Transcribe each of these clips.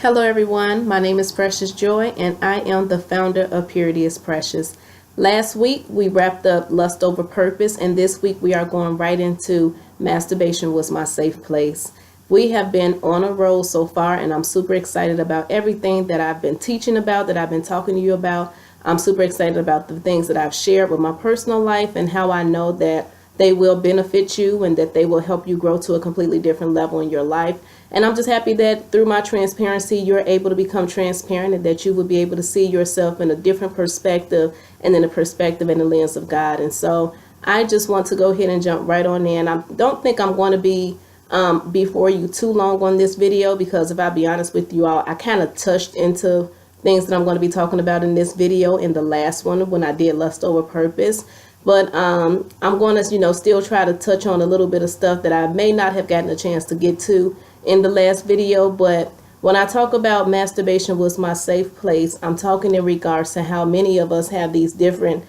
Hello everyone, my name is Precious Joy and I am the founder of Purity is Precious. Last week we wrapped up Lust Over Purpose, and this week we are going right into Masturbation Was My Safe Place. We have been on a roll so far and I'm super excited about everything that I've been teaching about, that I've been talking to you about. I'm super excited about the things that I've shared with my personal life and how I know that they will benefit you and that they will help you grow to a completely different level in your life. And I'm just happy that through my transparency, you're able to become transparent and that you will be able to see yourself in a different perspective and in the perspective and the lens of God. And so I just want to go ahead and jump right on in. I don't think I'm going to be before you too long on this video, because if I'll be honest with you all, I kind of touched into things that I'm going to be talking about in this video in the last one when I did Lust Over Purpose. But I'm going to, still try to touch on a little bit of stuff that I may not have gotten a chance to get to in the last video. But when I talk about masturbation was my safe place, I'm talking in regards to how many of us have these different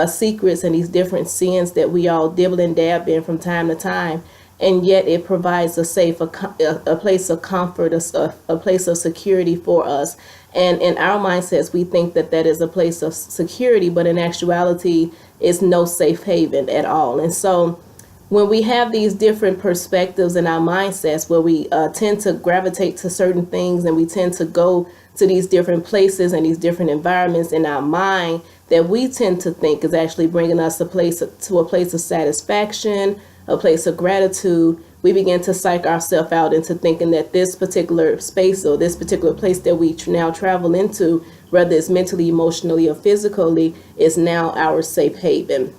secrets and these different sins that we all dibble and dab in from time to time. And yet it provides a safe, a place of comfort, a place of security for us. And in our mindsets, we think that that is a place of security, but in actuality, it's no safe haven at all. And so when we have these different perspectives in our mindsets, where we tend to gravitate to certain things and we tend to go to these different places and these different environments in our mind that we tend to think is actually bringing us to a place of satisfaction, a place of gratitude, we begin to psych ourselves out into thinking that this particular space or this particular place that we now travel into, whether it's mentally, emotionally, or physically, is now our safe haven.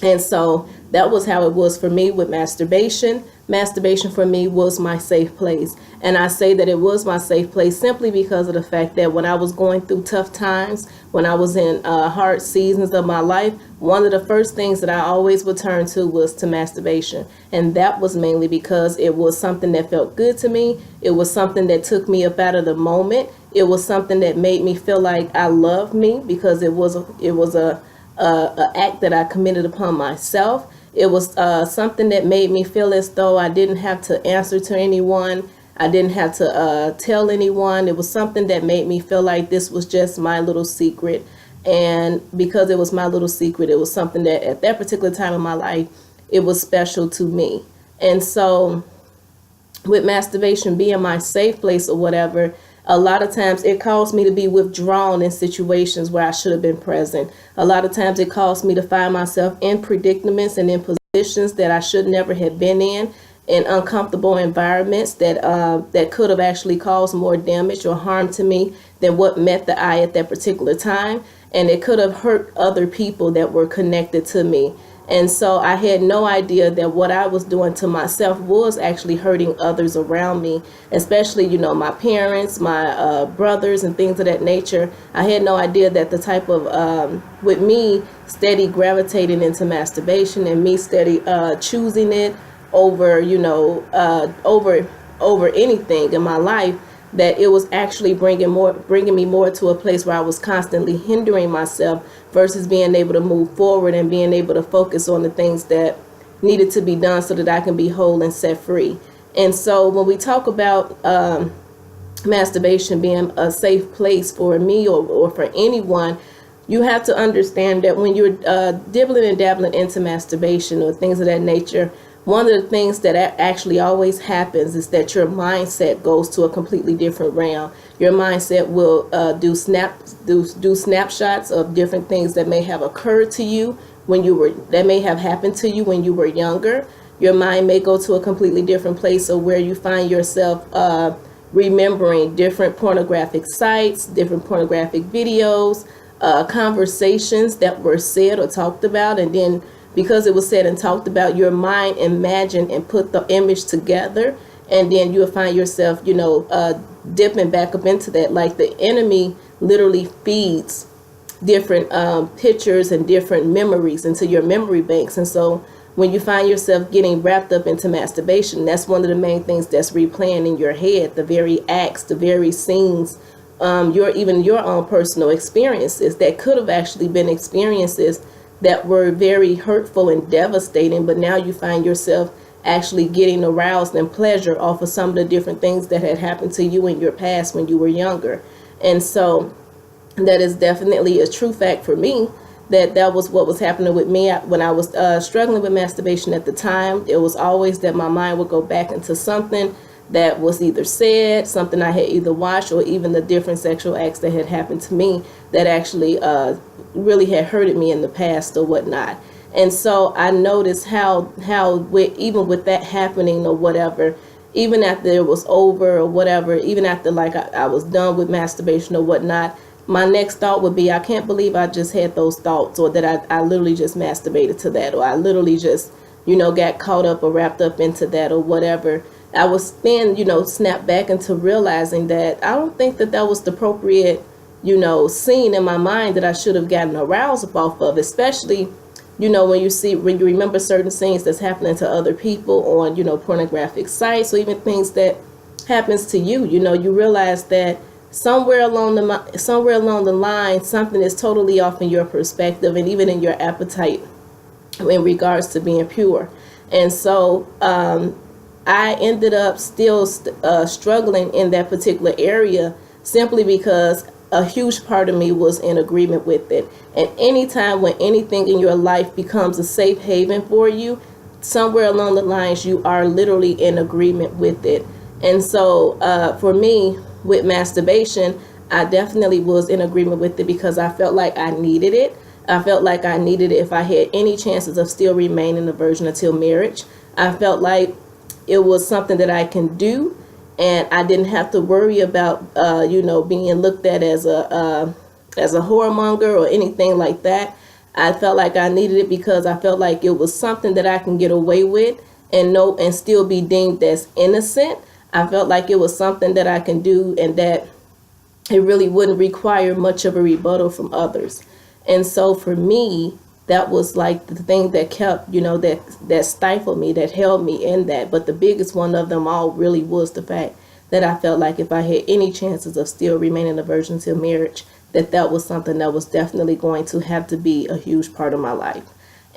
And so that was how it was for me with masturbation. Masturbation for me was my safe place. And I say that it was my safe place simply because of the fact that when I was going through tough times, when I was in hard seasons of my life, one of the first things that I always would turn to was to masturbation. And that was mainly because it was something that felt good to me. It was something that took me up out of the moment. It was something that made me feel like I loved me, because it was a act that I committed upon myself. It was something that made me feel as though I didn't have to answer to anyone. I didn't have to tell anyone. It was something that made me feel like this was just my little secret. And because it was my little secret, it was something that at that particular time in my life, it was special to me. And so with masturbation being my safe place or whatever, a lot of times it caused me to be withdrawn in situations where I should have been present. A lot of times it caused me to find myself in predicaments and in positions that I should never have been in uncomfortable environments that could have actually caused more damage or harm to me than what met the eye at that particular time. And it could have hurt other people that were connected to me. And so I had no idea that what I was doing to myself was actually hurting others around me, especially, my parents, my brothers and things of that nature. I had no idea that the type of, with me steady gravitating into masturbation and me steady choosing it over, over anything in my life, that it was actually bringing me more to a place where I was constantly hindering myself versus being able to move forward and being able to focus on the things that needed to be done so that I can be whole and set free. And so when we talk about masturbation being a safe place for me or for anyone, you have to understand that when you're dibbling and dabbling into masturbation or things of that nature, one of the things that actually always happens is that your mindset goes to a completely different realm. Your mindset will do snapshots of different things that may have occurred to you that may have happened to you when you were younger. Your mind may go to a completely different place, or where you find yourself remembering different pornographic sites, different pornographic videos, conversations that were said or talked about, and then because it was said and talked about, your mind imagined and put the image together, and then you'll find yourself, dipping back up into that. Like the enemy literally feeds different pictures and different memories into your memory banks. And so when you find yourself getting wrapped up into masturbation, that's one of the main things that's replaying in your head, the very acts, the very scenes, your own personal experiences that could have actually been experiences that were very hurtful and devastating, but now you find yourself actually getting aroused and pleasure off of some of the different things that had happened to you in your past when you were younger. And so that is definitely a true fact for me, that was what was happening with me when I was struggling with masturbation at the time. It was always that my mind would go back into something that was either said, something I had either watched, or even the different sexual acts that had happened to me that actually really had hurted me in the past or whatnot. And so I noticed how even with that happening or whatever, even after it was over or whatever, even after like I was done with masturbation or whatnot, my next thought would be, I can't believe I just had those thoughts, or that I literally just masturbated to that, or I literally just, got caught up or wrapped up into that or whatever. I was then, snapped back into realizing that I don't think that was the appropriate, scene in my mind that I should have gotten aroused off of, especially, when you remember certain scenes that's happening to other people on, pornographic sites, or even things that happens to you. You realize that somewhere along the line, something is totally off in your perspective and even in your appetite in regards to being pure. And so I ended up still struggling in that particular area, simply because a huge part of me was in agreement with it. And anytime when anything in your life becomes a safe haven for you, somewhere along the lines you are literally in agreement with it. And so for me, with masturbation, I definitely was in agreement with it because I felt like I needed it. I felt like I needed it if I had any chances of still remaining a virgin until marriage. I felt like it was something that I can do, and I didn't have to worry about, being looked at as a whoremonger or anything like that. I felt like I needed it because I felt like it was something that I can get away with and still be deemed as innocent. I felt like it was something that I can do and that it really wouldn't require much of a rebuttal from others. And so for me, that was like the thing that kept, that stifled me, that held me in that. But the biggest one of them all really was the fact that I felt like if I had any chances of still remaining a virgin till marriage, that was something that was definitely going to have to be a huge part of my life.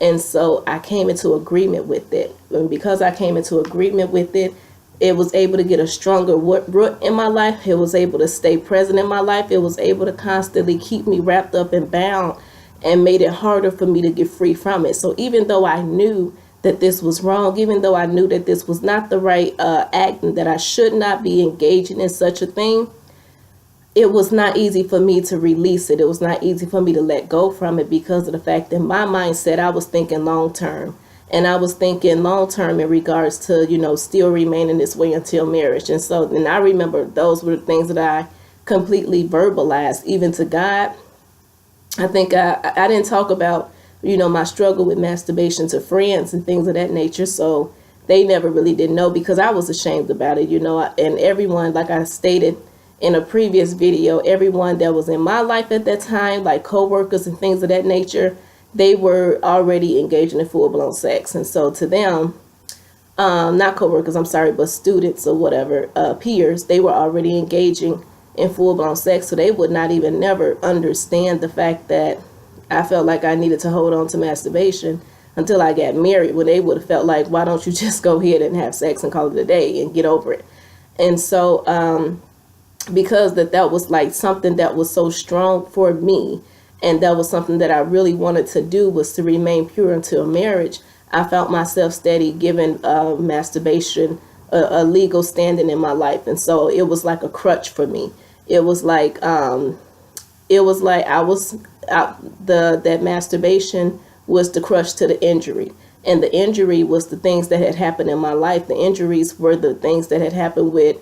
And so I came into agreement with it. And because I came into agreement with it, it was able to get a stronger root in my life. It was able to stay present in my life. It was able to constantly keep me wrapped up and bound, and made it harder for me to get free from it. So even though I knew that this was wrong, even though I knew that this was not the right act and that I should not be engaging in such a thing, it was not easy for me to release it. It was not easy for me to let go from it because of the fact that my mindset, I was thinking long term. And I was thinking long term in regards to, still remaining this way until marriage. And so then I remember those were the things that I completely verbalized, even to God. I think I didn't talk about, my struggle with masturbation to friends and things of that nature. So they never really didn't know because I was ashamed about it, and everyone, like I stated in a previous video, everyone that was in my life at that time, like coworkers and things of that nature, they were already engaging in full-blown sex. And so to them, not coworkers, I'm sorry, but students or whatever, peers, they were already engaging in full-blown sex. So they would not even never understand the fact that I felt like I needed to hold on to masturbation until I got married, when they would have felt like, why don't you just go ahead and have sex and call it a day and get over it? And so because that was like something that was so strong for me, and that was something that I really wanted to do, was to remain pure until marriage, I felt myself steady giving masturbation a legal standing in my life. And so it was like a crutch for me. It was like that masturbation was the crutch to the injury. And the injury was the things that had happened in my life. The injuries were the things that had happened with,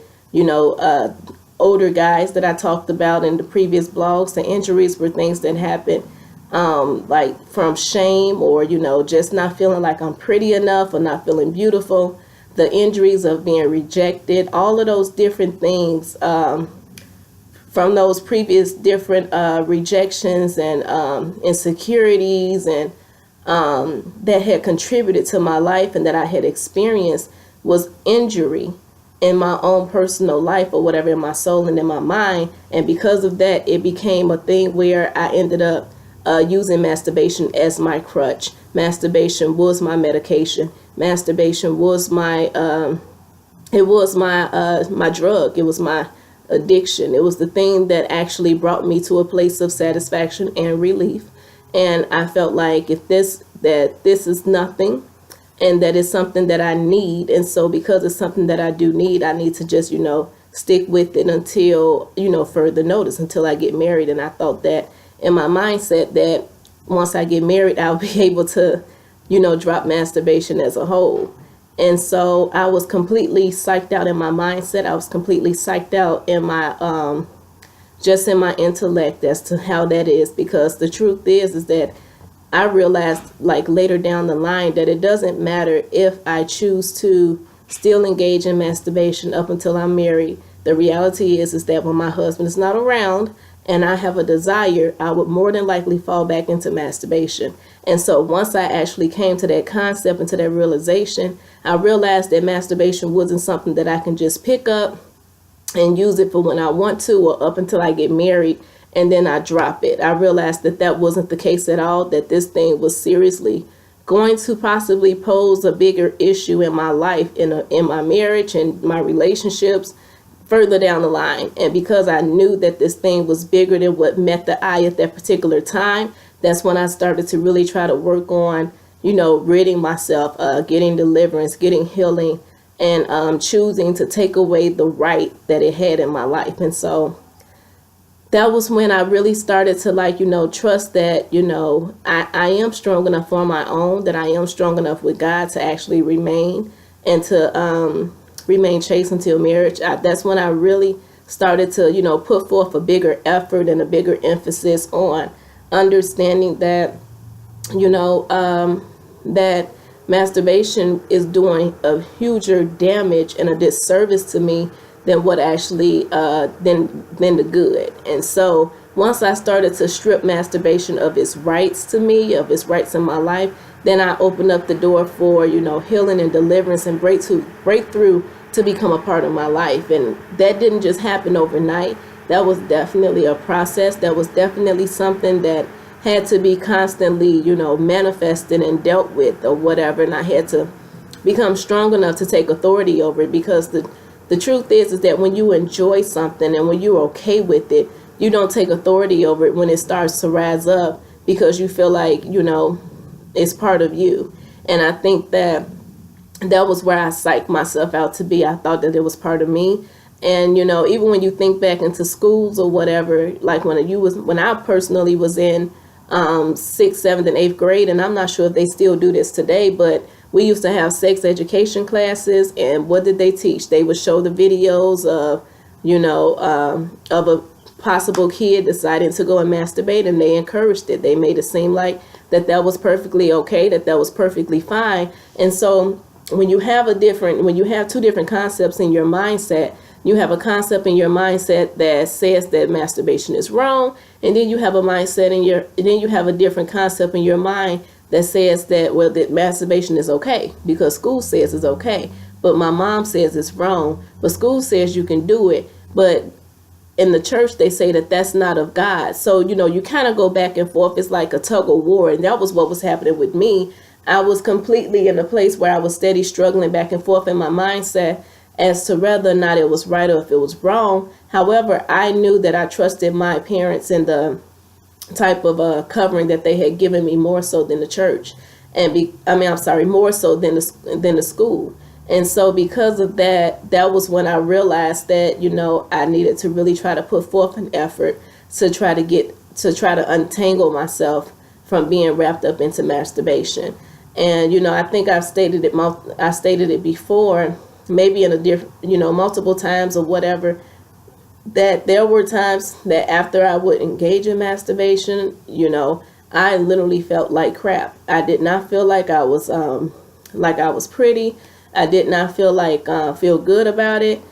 older guys that I talked about in the previous blogs. The injuries were things that happened like from shame, or, just not feeling like I'm pretty enough or not feeling beautiful. The injuries of being rejected, all of those different things from those previous different rejections and insecurities and that had contributed to my life and that I had experienced, was injury in my own personal life or whatever, in my soul and in my mind. And because of that, it became a thing where I ended up using masturbation as my crutch. masturbation was my medication. Masturbation was my my drug. It was my addiction. It was the thing that actually brought me to a place of satisfaction and relief. And I felt like if this is nothing, and that is something that I need. And so because it's something that I do need, I need to just, stick with it until, further notice, until I get married. And I thought that in my mindset that once I get married, I'll be able to, drop masturbation as a whole. And so I was completely psyched out in my mindset. I was completely psyched out in my, just in my intellect as to how that is, because the truth is that I realized like later down the line that it doesn't matter if I choose to still engage in masturbation up until I'm married. The reality is that when my husband is not around and I have a desire, I would more than likely fall back into masturbation. And so once I actually came to that concept and to that realization, I realized that masturbation wasn't something that I can just pick up and use it for when I want to or up until I get married and then I drop it. I realized that that wasn't the case at all, that this thing was seriously going to possibly pose a bigger issue in my life, in my marriage and my relationships further down the line. And because I knew that this thing was bigger than what met the eye at that particular time, that's when I started to really try to work on, ridding myself, getting deliverance, getting healing, and choosing to take away the right that it had in my life. And so that was when I really started to trust that, I am strong enough on my own, that I am strong enough with God to actually remain and to remain chaste until marriage. That's when I really started to, put forth a bigger effort and a bigger emphasis on understanding that, that masturbation is doing a huger damage and a disservice to me than what actually than the good. And so once I started to strip masturbation of its rights to me, of its rights in my life, then I opened up the door for healing and deliverance and breakthrough to become a part of my life. And that didn't just happen overnight. That was definitely a process. That was definitely something that had to be constantly manifested and dealt with or whatever. And I had to become strong enough to take authority over it, because the truth is that when you enjoy something and when you're okay with it, you don't take authority over it when it starts to rise up, because you feel like, it's part of you. And I think that was where I psyched myself out to be. I thought that it was part of me. And, even when you think back into schools or whatever, like when I personally was in 6th, 7th, and 8th grade, and I'm not sure if they still do this today, but we used to have sex education classes, and what did they teach? They would show the videos of, of a possible kid deciding to go and masturbate, and they encouraged it. They made it seem like that was perfectly okay, that was perfectly fine. And so when you have two different concepts in your mindset, you have a concept in your mindset that says that masturbation is wrong, and then you have a different concept in your mind that says that masturbation is okay because school says it's okay, but my mom says it's wrong, but school says you can do it, but in the church they say that that's not of God. So you kind of go back and forth. It's like a tug of war, and that was what was happening with me. I was completely in a place where I was steady struggling back and forth in my mindset as to whether or not it was right or if it was wrong. However, I knew that I trusted my parents and the type of covering that they had given me more so than the church, and more so than the school. And so because of that, that was when I realized that I needed to really try to put forth an effort to try to untangle myself from being wrapped up into masturbation. And I think I stated it before, maybe in a different multiple times or whatever, that there were times that after I would engage in masturbation, I literally felt like crap. I did not feel like I was pretty. I did not feel good about it.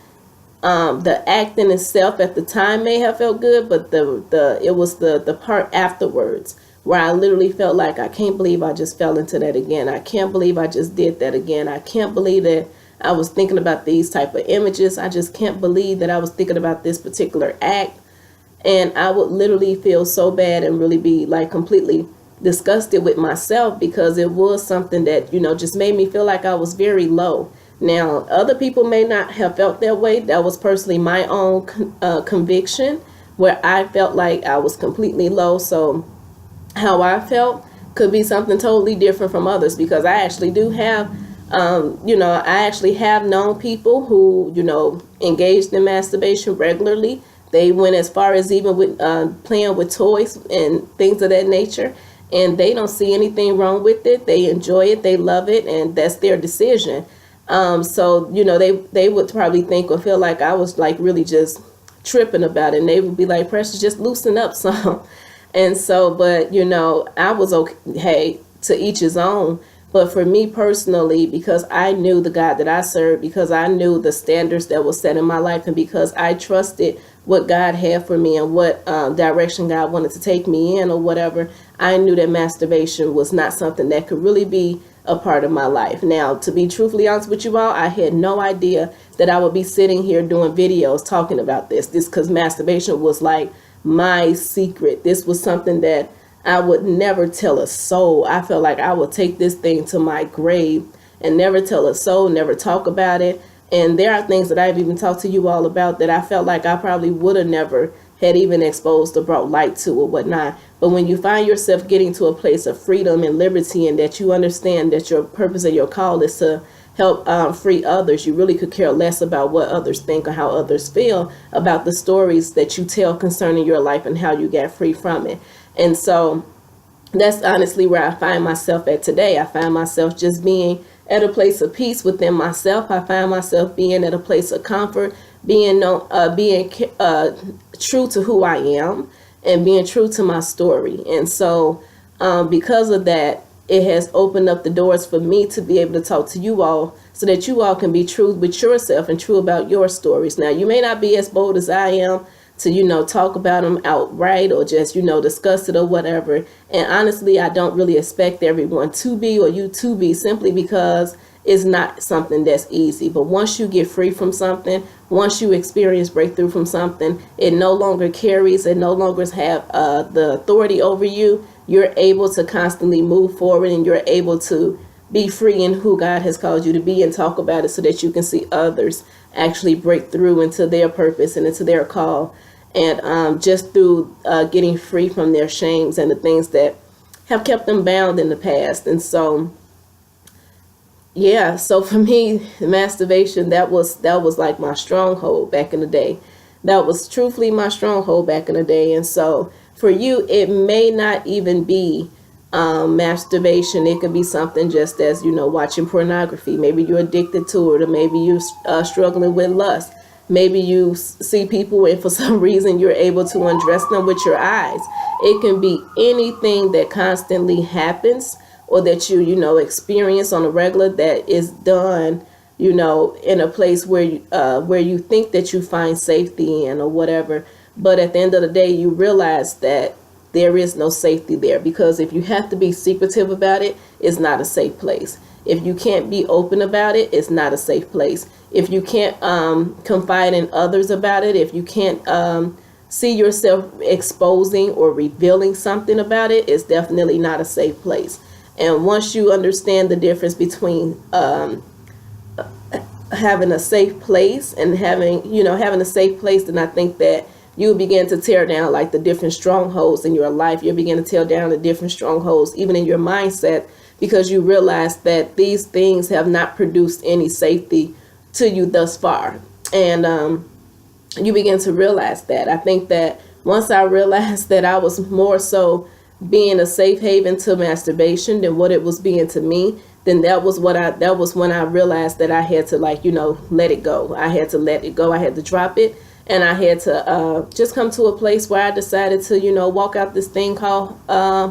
The act in itself at the time may have felt good, but it was the part afterwards where I literally felt like, I can't believe I just fell into that again. I can't believe I just did that again. I can't believe that I was thinking about these type of images. I just can't believe that I was thinking about this particular act. And I would literally feel so bad and really be completely discussed it with myself because it was something that, just made me feel like I was very low. Now, other people may not have felt that way. That was personally my own conviction, where I felt like I was completely low. So how I felt could be something totally different from others, because I actually do have, I actually have known people who, engaged in masturbation regularly. They went as far as even with playing with toys and things of that nature, and they don't see anything wrong with it. They enjoy it, they love it, and that's their decision. So, they would probably think or feel like I was like really just tripping about it, and they would be like, Precious, just loosen up some. And so, but, I was okay. Hey, to each his own. But for me personally, because I knew the God that I served, because I knew the standards that was set in my life, and because I trusted what God had for me and what direction God wanted to take me in or whatever, I knew that masturbation was not something that could really be a part of my life. Now, to be truthfully honest with you all, I had no idea that I would be sitting here doing videos talking about this because masturbation was like my secret. This was something that I would never tell a soul. I felt like I would take this thing to my grave and never tell a soul, never talk about it. And there are things that I've even talked to you all about that I felt like I probably would have never had even exposed or brought light to or whatnot. But when you find yourself getting to a place of freedom and liberty, and that you understand that your purpose and your call is to help free others, you really could care less about what others think or how others feel about the stories that you tell concerning your life and how you get free from it. And so that's honestly where I find myself at today. I find myself just being at a place of peace within myself. I find myself being at a place of comfort, being true to who I am and being true to my story. And so because of that, it has opened up the doors for me to be able to talk to you all so that you all can be true with yourself and true about your stories. Now, you may not be as bold as I am to, talk about them outright or just, discuss it or whatever. And honestly, I don't really expect everyone to be or you to be, simply because it's not something that's easy. But once you get free from something, once you experience breakthrough from something, it no longer carries, it no longer have the authority over you. You're able to constantly move forward, and you're able to be free in who God has called you to be, and talk about it so that you can see others actually break through into their purpose and into their call. And just through getting free from their shames and the things that have kept them bound in the past. And so, yeah, so for me, masturbation, that was like my stronghold back in the day. That was truthfully my stronghold back in the day. And so for you, it may not even be masturbation. It could be something just as, watching pornography. Maybe you're addicted to it, or maybe you're struggling with lust. Maybe you see people and for some reason you're able to undress them with your eyes. It can be anything that constantly happens or that you experience on a regular, that is done, in a place where you think that you find safety in or whatever. But at the end of the day, you realize that there is no safety there, because if you have to be secretive about it, it's not a safe place. If you can't be open about it, it's not a safe place. If you can't confide in others about it, if you can't see yourself exposing or revealing something about it, it's definitely not a safe place. And once you understand the difference between having a safe place and having a safe place, then I think that you begin to tear down like the different strongholds in your life. You begin to tear down the different strongholds, even in your mindset, because you realize that these things have not produced any safety to you thus far. And you begin to realize that. I think that once I realized that I was more so being a safe haven to masturbation than what it was being to me, then that was when I realized that I had to let it go. I had to let it go. I had to drop it. And I had to just come to a place where I decided to, walk out this thing called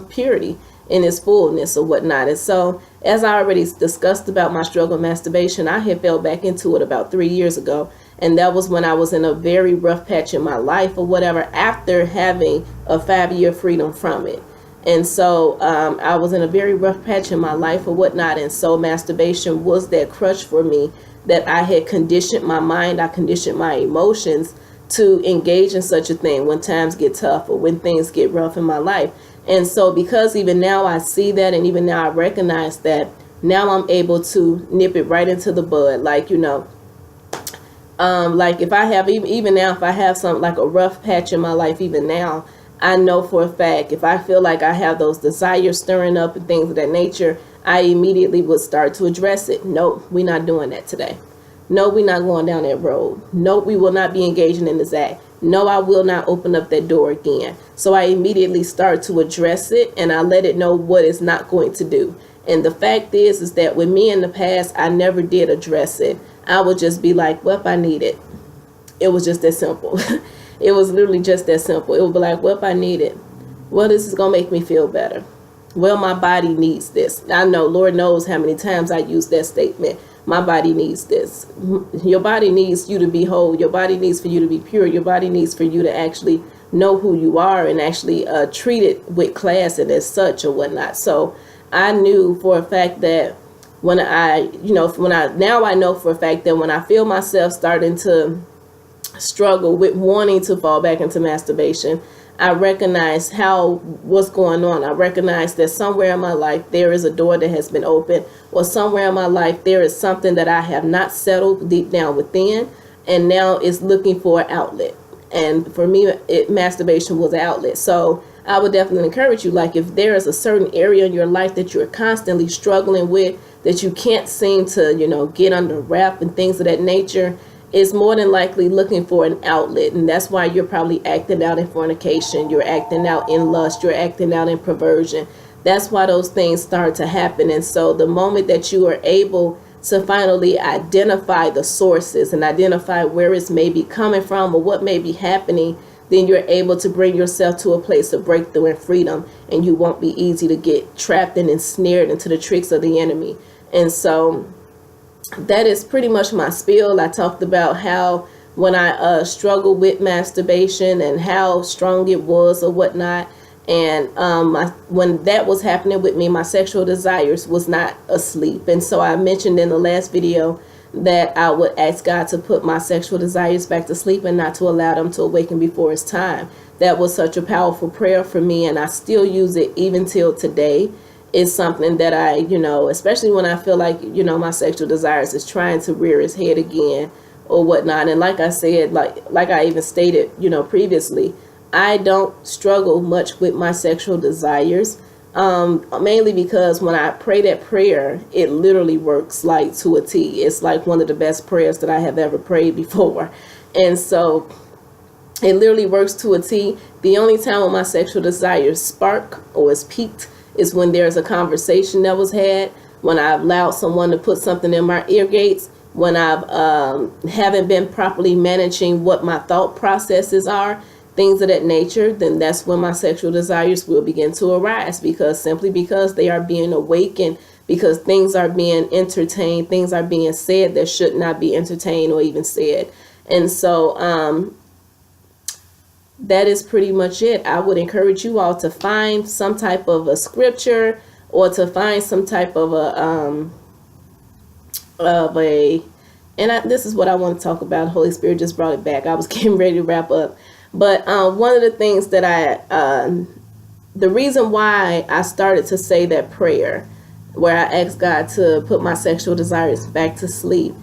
purity in its fullness or whatnot. And so, as I already discussed about my struggle with masturbation, I had fell back into it about 3 years ago. And that was when I was in a very rough patch in my life or whatever, after having a 5-year freedom from it. And so I was in a very rough patch in my life or whatnot. And so masturbation was that crutch for me, that I had conditioned my mind, I conditioned my emotions to engage in such a thing when times get tough or when things get rough in my life. And so because even now I see that, and even now I recognize that, now I'm able to nip it right into the bud. Like, like if I have, even now, if I have some, like a rough patch in my life, even now, I know for a fact, if I feel like I have those desires stirring up and things of that nature, I immediately would start to address it. Nope, we're not doing that today. No, we're not going down that road. No, we will not be engaging in this act. No, I will not open up that door again. So I immediately start to address it, and I let it know what it's not going to do. And the fact is that with me in the past, I never did address it. I would just be like, well, I need it. It was just that simple. It was literally just that simple. It would be like, well, I need it. Well, this is going to make me feel better. Well, my body needs this. I know, Lord knows how many times I use that statement. My body needs this. Your body needs you to be whole. Your body needs for you to be pure. Your body needs for you to actually know who you are and actually treat it with class and as such or whatnot. So I knew for a fact that now I know for a fact that when I feel myself starting to struggle with wanting to fall back into masturbation, I recognize what's going on. I recognize that somewhere in my life there is a door that has been opened, or somewhere in my life there is something that I have not settled deep down within, and now it's looking for an outlet. And for me, masturbation was an outlet. So I would definitely encourage you, like if there is a certain area in your life that you're constantly struggling with, that you can't seem to, get under wrap and things of that nature, is more than likely looking for an outlet. And that's why you're probably acting out in fornication, you're acting out in lust, you're acting out in perversion. That's why those things start to happen. And so the moment that you are able to finally identify the sources and identify where it's maybe coming from or what may be happening, then you're able to bring yourself to a place of breakthrough and freedom, and you won't be easy to get trapped and ensnared into the tricks of the enemy. And so that is pretty much my spiel. I talked about how when I struggled with masturbation and how strong it was or whatnot. And when that was happening with me, my sexual desires was not asleep. And so I mentioned in the last video that I would ask God to put my sexual desires back to sleep and not to allow them to awaken before it's time. That was such a powerful prayer for me, and I still use it even till today. It's something that I, especially when I feel like, my sexual desires is trying to rear its head again or whatnot. And like I said, like I even stated, previously, I don't struggle much with my sexual desires, mainly because when I pray that prayer, it literally works like to a T. It's like one of the best prayers that I have ever prayed before. And so it literally works to a T. The only time when my sexual desires spark or is piqued is when there's a conversation that was had, when I've allowed someone to put something in my ear gates, when I've haven't been properly managing what my thought processes are, things of that nature, then that's when my sexual desires will begin to arise, because they are being awakened, because things are being entertained, things are being said that should not be entertained or even said. And so that is pretty much it. I would encourage you all to find some type of a scripture, or to find some type of this is what I want to talk about. Holy Spirit just brought it back. I was getting ready to wrap up. But one of the things that the reason why I started to say that prayer, where I asked God to put my sexual desires back to sleep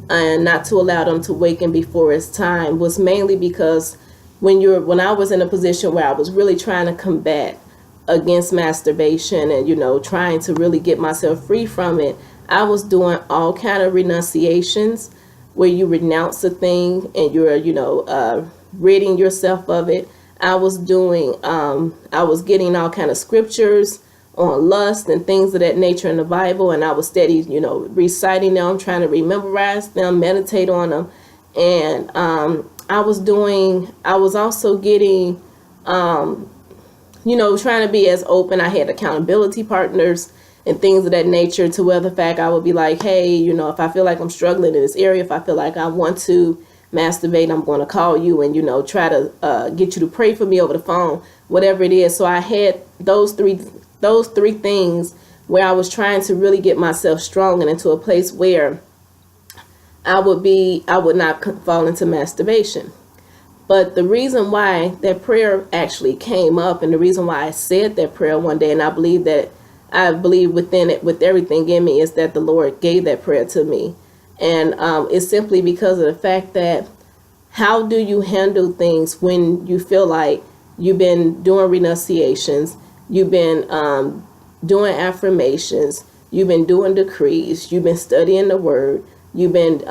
and not to allow them to waken before it's time, was mainly because when I was in a position where I was really trying to combat against masturbation and, trying to really get myself free from it, I was doing all kind of renunciations where you renounce a thing and you're, ridding yourself of it. I was getting all kind of scriptures on lust and things of that nature in the Bible, and I was steady, reciting them, trying to memorize them, meditate on them. And I was also getting, trying to be as open. I had accountability partners and things of that nature, to where the fact I would be like, hey, if I feel like I'm struggling in this area, if I feel like I want to masturbate, I'm going to call you and, try to get you to pray for me over the phone, whatever it is. So I had those three things where I was trying to really get myself strong and into a place where I would not fall into masturbation. But the reason why that prayer actually came up, and the reason why I said that prayer one day, and I believe within it, with everything in me, is that the Lord gave that prayer to me. And it's simply because of the fact that, how do you handle things when you feel like you've been doing renunciations, you've been doing affirmations, you've been doing decrees, you've been studying the word, you've been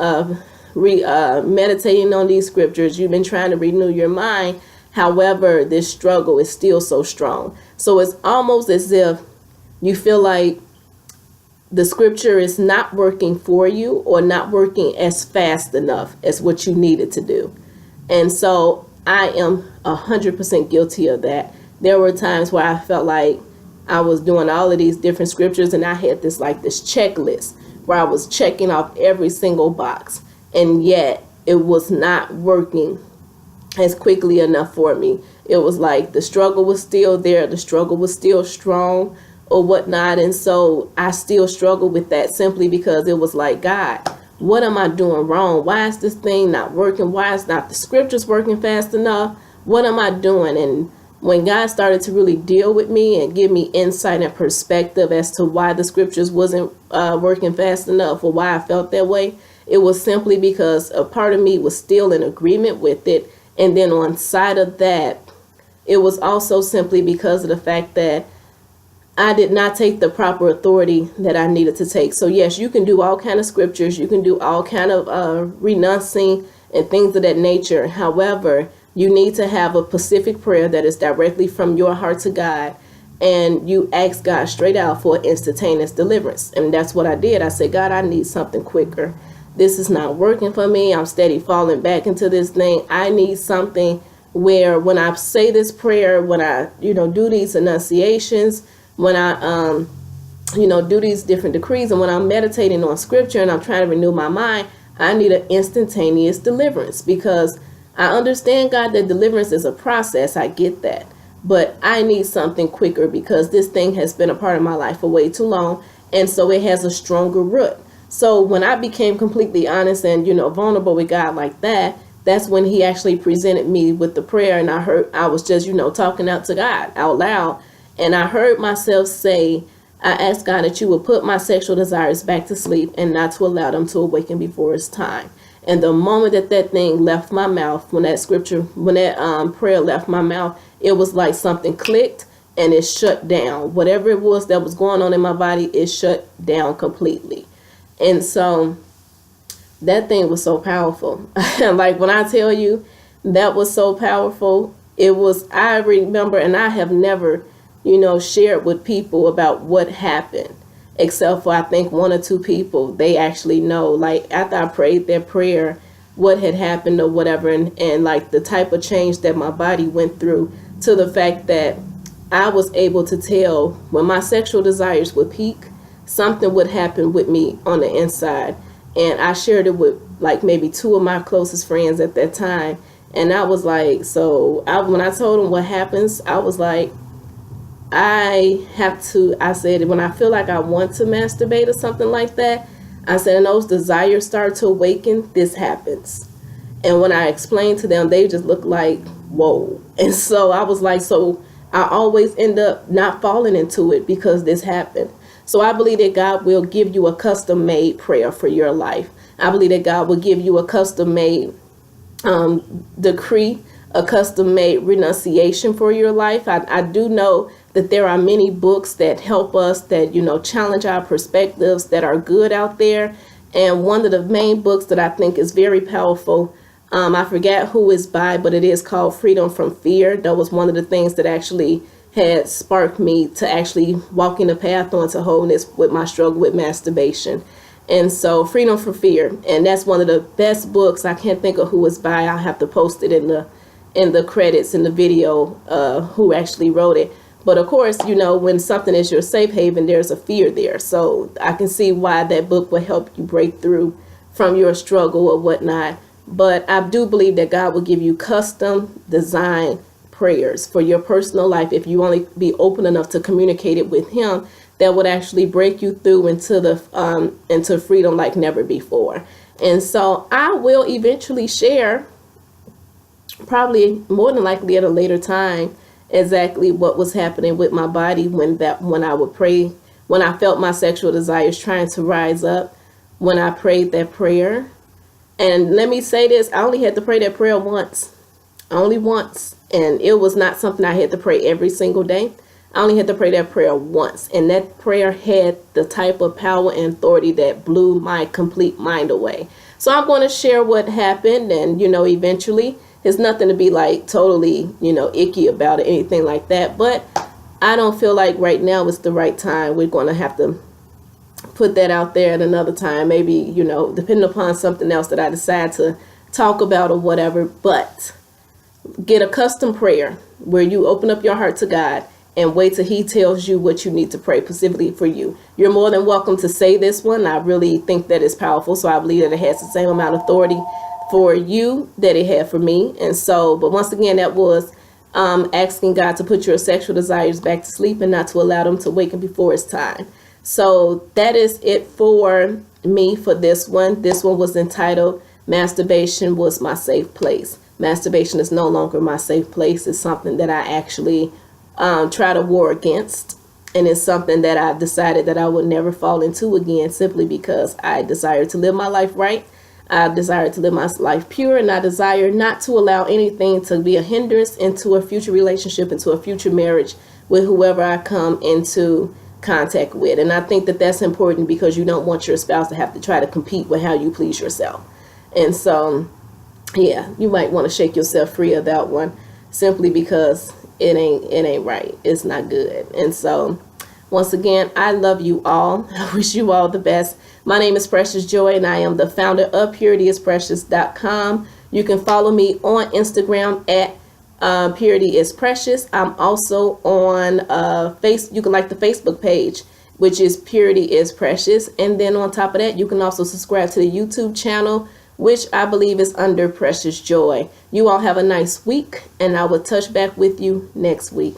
meditating on these scriptures, you've been trying to renew your mind. However, this struggle is still so strong. So it's almost as if you feel like the scripture is not working for you, or not working as fast enough as what you needed to do. And so I am 100% guilty of that. There were times where I felt like I was doing all of these different scriptures, and I had this checklist where I was checking off every single box, and yet it was not working as quickly enough for me. It was like the struggle was still there, the struggle was still strong or whatnot. And so I still struggle with that, simply because it was like, God, what am I doing wrong? Why is this thing not working? Why is not the scriptures working fast enough? What am I doing? And when God started to really deal with me and give me insight and perspective as to why the scriptures wasn't working fast enough, or why I felt that way, it was simply because a part of me was still in agreement with it. And then on side of that, it was also simply because of the fact that I did not take the proper authority that I needed to take. So yes, you can do all kind of scriptures, you can do all kind of renouncing and things of that nature. However, you need to have a specific prayer that is directly from your heart to God, and you ask God straight out for instantaneous deliverance. And that's what I did. I said, God, I need something quicker. This is not working for me. I'm steady falling back into this thing. I need something where when I say this prayer, when I, do these enunciations, when I, do these different decrees, and when I'm meditating on scripture and I'm trying to renew my mind, I need an instantaneous deliverance, because I understand, God, that deliverance is a process. I get that. But I need something quicker, because this thing has been a part of my life for way too long. And so it has a stronger root. So when I became completely honest and, vulnerable with God like that, that's when he actually presented me with the prayer. And I was just, talking out to God out loud. And I heard myself say, I asked God that you would put my sexual desires back to sleep, and not to allow them to awaken before it's time. And the moment that thing left my mouth, when that prayer left my mouth, it was like something clicked and it shut down. Whatever it was that was going on in my body, it shut down completely. And so that thing was so powerful. Like when I tell you that was so powerful, I remember, and I have never, shared with people about what happened, except for I think one or two people. They actually know, like after I prayed that prayer, what had happened or whatever, and like the type of change that my body went through, to the fact that I was able to tell when my sexual desires would peak, something would happen with me on the inside. And I shared it with like maybe two of my closest friends at that time. And I was like, when I told them what happens, I was like, I said, when I feel like I want to masturbate or something like that, I said, and those desires start to awaken, this happens. And when I explained to them, they just looked like, whoa. And so I was like, so I always end up not falling into it because this happened. So I believe that God will give you a custom made prayer for your life. I believe that God will give you a custom made decree, a custom made renunciation for your life. I do know that there are many books that help us, that, challenge our perspectives, that are good out there. And one of the main books that I think is very powerful, I forget who it's by, but it is called Freedom from Fear. That was one of the things that actually had sparked me to actually walking the path onto wholeness with my struggle with masturbation. And so Freedom from Fear. And that's one of the best books. I can't think of who it's by. I'll have to post it in the credits in the video, who actually wrote it. But of course, when something is your safe haven, there's a fear there. So I can see why that book will help you break through from your struggle or whatnot. But I do believe that God will give you custom designed prayers for your personal life, if you only be open enough to communicate it with him, that would actually break you through into freedom like never before. And so I will eventually share probably more than likely at a later time, exactly what was happening with my body when I would pray, when I felt my sexual desires trying to rise up, when I prayed that prayer. And let me say this, I only had to pray that prayer once, only once. And it was not something I had to pray every single day. I only had to pray that prayer once. And that prayer had the type of power and authority that blew my complete mind away. So I'm going to share what happened. And, eventually, it's nothing to be like totally, icky about it, anything like that. But I don't feel like right now is the right time. We're going to have to put that out there at another time, maybe, depending upon something else that I decide to talk about or whatever. But get a custom prayer where you open up your heart to God and wait till he tells you what you need to pray specifically for you. You're more than welcome to say this one. I really think that it's powerful. So I believe that it has the same amount of authority for you that it had for me. And so, but once again, that was asking God to put your sexual desires back to sleep and not to allow them to awaken before it's time. So that is it for me for this one. This one was entitled Masturbation Was My Safe Place. Masturbation is no longer my safe place. It's something that I actually try to war against. And it's something that I decided that I would never fall into again, simply because I desire to live my life right. I desire to live my life pure, and I desire not to allow anything to be a hindrance into a future relationship, into a future marriage with whoever I come into contact with. And I think that that's important because you don't want your spouse to have to try to compete with how you please yourself. And so, yeah, you might want to shake yourself free of that one, simply because it ain't right. It's not good. And so, once again, I love you all. I wish you all the best. My name is Precious Joy, and I am the founder of PurityIsPrecious.com. You can follow me on Instagram at Purity is Precious. I'm also on you can like the Facebook page, which is Purity is Precious. And then on top of that, you can also subscribe to the YouTube channel, which I believe is under Precious Joy. You all have a nice week, and I will touch back with you next week.